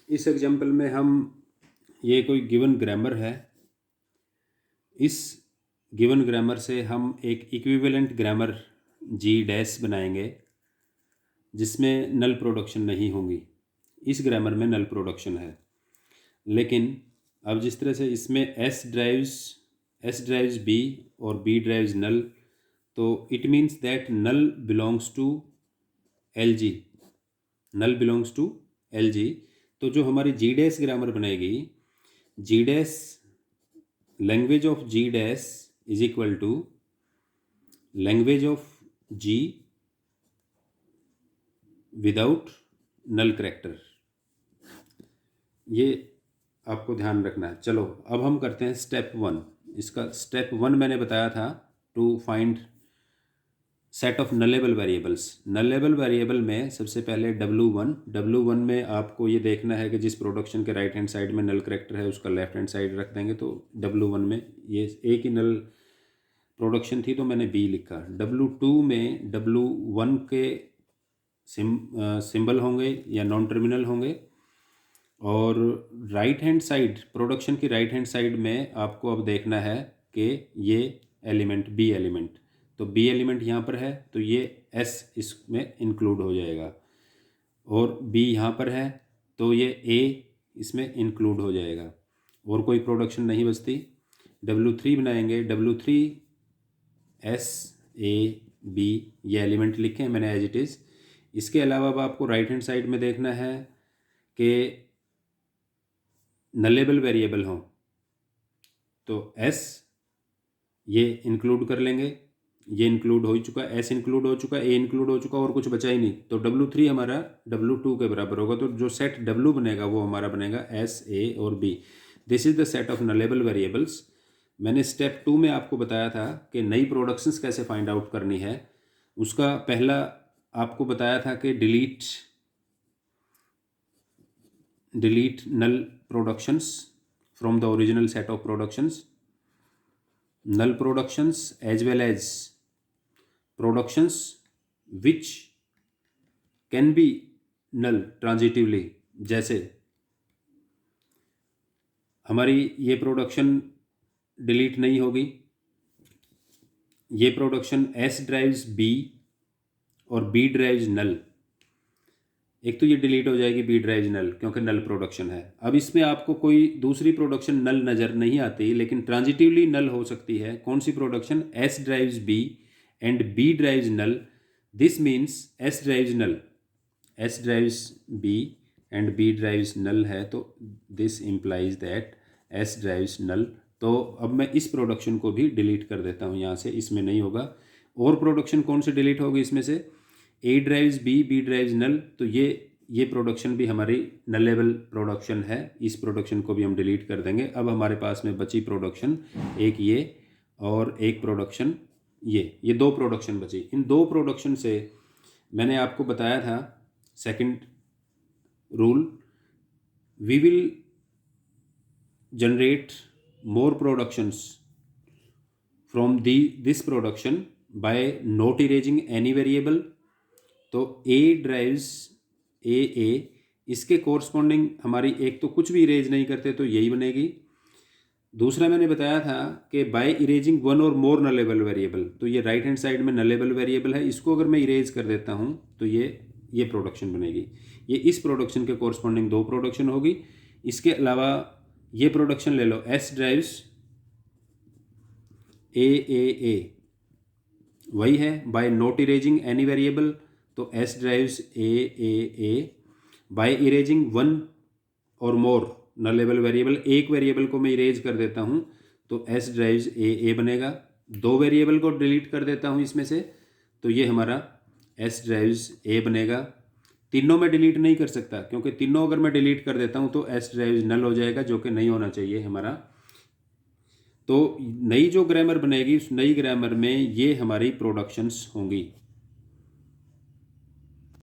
इस एग्जाम्पल में हम ये कोई गिवन ग्रामर है, इस गिवन ग्रामर से हम एक इक्विवेलेंट ग्रामर जी डैश बनाएंगे जिसमें नल प्रोडक्शन नहीं होंगी। इस ग्रामर में नल प्रोडक्शन है, लेकिन अब जिस तरह से इसमें एस ड्राइव्स बी और बी ड्राइव्स नल, तो it means that null belongs to L G, null belongs to L G. तो जो हमारी जी डैश ग्रामर बनेगी, G dash language of G dash is equal to language of G without null character. ये आपको ध्यान रखना है। चलो अब हम करते हैं स्टेप 1। इसका स्टेप 1 मैंने बताया था to find set of nullable variables. Nullable variable में सबसे पहले W1 में आपको ये देखना है कि जिस प्रोडक्शन के राइट हैंड साइड में नल करेक्टर है उसका लेफ्ट हैंड साइड रख देंगे। तो W1 में ये एक ही नल प्रोडक्शन थी तो मैंने B लिखा। W2 में W1 के सिंबल होंगे या नॉन टर्मिनल होंगे, और राइट हैंड साइड प्रोडक्शन की राइट हैंड साइड में आपको अब देखना है कि ये एलिमेंट B एलिमेंट, तो B एलिमेंट यहाँ पर है तो ये S इसमें इंक्लूड हो जाएगा, और B यहाँ पर है तो ये A इसमें इंक्लूड हो जाएगा, और कोई प्रोडक्शन नहीं बचती। W3 बनाएंगे, W3 S A B ये एलिमेंट लिखे हैं मैंने एज इट इज़। इसके अलावा अब आपको राइट हैंड साइड में देखना है कि नलेबल वेरिएबल हों, तो S ये इंक्लूड कर लेंगे, ये इंक्लूड हो चुका, S इंक्लूड हो चुका, A इंक्लूड हो चुका, और कुछ बचा ही नहीं। तो W3 हमारा W2 के बराबर होगा, तो जो सेट W बनेगा वो हमारा बनेगा S A और B। This is the set of nullable variables. मैंने स्टेप 2 में आपको बताया था कि नई प्रोडक्शंस कैसे फाइंड आउट करनी है। उसका पहला आपको बताया था कि delete null productions from the original set of productions, null productions as well as productions which can be null transitively। जैसे हमारी ये प्रोडक्शन डिलीट नहीं होगी, ये प्रोडक्शन S ड्राइव्स B और B ड्राइव्स नल, एक तो ये डिलीट हो जाएगी B ड्राइव्स नल क्योंकि नल प्रोडक्शन है। अब इसमें आपको कोई दूसरी प्रोडक्शन नल नज़र नहीं आती, लेकिन ट्रांजिटिवली नल हो सकती है। कौन सी production? S drives B and B drives null. This means S drives null, S drives B and B drives null है, तो this implies that S drives null. तो अब मैं इस प्रोडक्शन को भी डिलीट कर देता हूँ यहाँ से, इसमें नहीं होगा। और प्रोडक्शन कौन सी डिलीट होगी इसमें से? A drives B, B drives null, तो ये प्रोडक्शन भी हमारी नलेबल प्रोडक्शन है, इस प्रोडक्शन को भी हम डिलीट कर देंगे। अब हमारे पास में बची प्रोडक्शन एक ये और एक प्रोडक्शन ये दो प्रोडक्शन बची। इन दो प्रोडक्शन से मैंने आपको बताया था second rule, we will generate more productions from this production by not erasing any variable. तो A ड्राइव्स A, इसके कोरस्पॉन्डिंग हमारी एक तो कुछ भी इरेज नहीं करते तो यही बनेगी। दूसरा मैंने बताया था कि बाय इरेजिंग वन और मोर नलेबल वेरिएबल, तो ये राइट हैंड साइड में नलेबल वेरिएबल है, इसको अगर मैं इरेज कर देता हूँ तो ये प्रोडक्शन बनेगी। ये इस प्रोडक्शन के कोरस्पॉन्डिंग दो प्रोडक्शन होगी। इसके अलावा ये प्रोडक्शन ले लो, S ड्राइव्स A, वही है by not erasing any variable, तो S drives A by erasing one और मोर नलेबल वेरिएबल, एक वेरिएबल को मैं इरेज कर देता हूँ तो S ड्राइव्स A बनेगा। दो वेरिएबल को डिलीट कर देता हूँ इसमें से तो ये हमारा S ड्राइव्स A बनेगा। तीनों में डिलीट नहीं कर सकता क्योंकि तीनों अगर मैं डिलीट कर देता हूँ तो S ड्राइव्स नल हो जाएगा, जो कि नहीं होना चाहिए हमारा। तो नई जो ग्रामर बनेगी उस नई ग्रामर में ये हमारी प्रोडक्शंस होंगी।